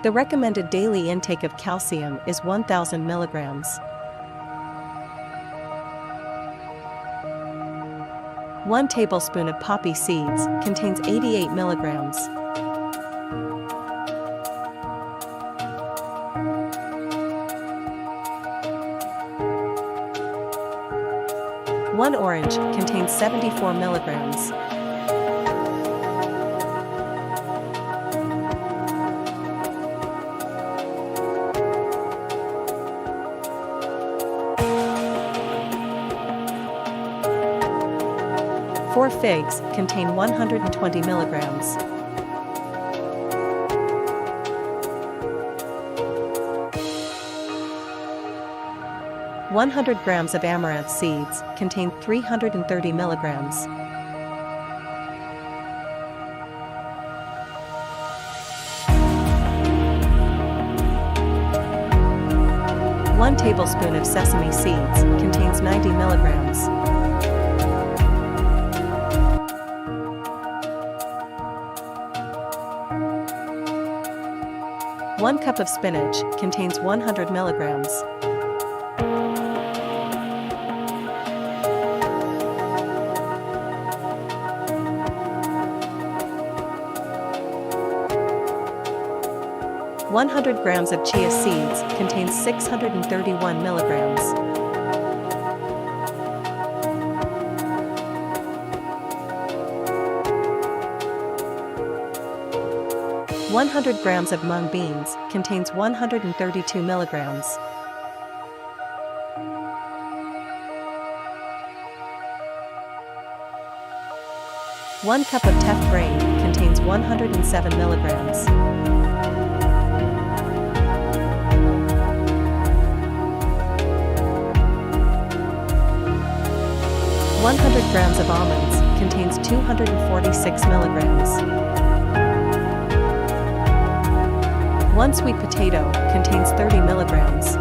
The recommended daily intake of calcium is 1,000 milligrams. 1 tablespoon of poppy seeds contains 88 milligrams. 1 orange contains 74 milligrams. 4 figs contain 120 milligrams. 100 grams of amaranth seeds contain 330 milligrams. 1 tablespoon of sesame seeds contains 90 milligrams. 1 cup of spinach contains 100 milligrams. 100 grams of chia seeds contains 631 milligrams. 100 grams of mung beans contains 132 milligrams. 1 cup of teff grain contains 107 milligrams. 100 grams of almonds contains 246 milligrams. 1 sweet potato contains 30 milligrams.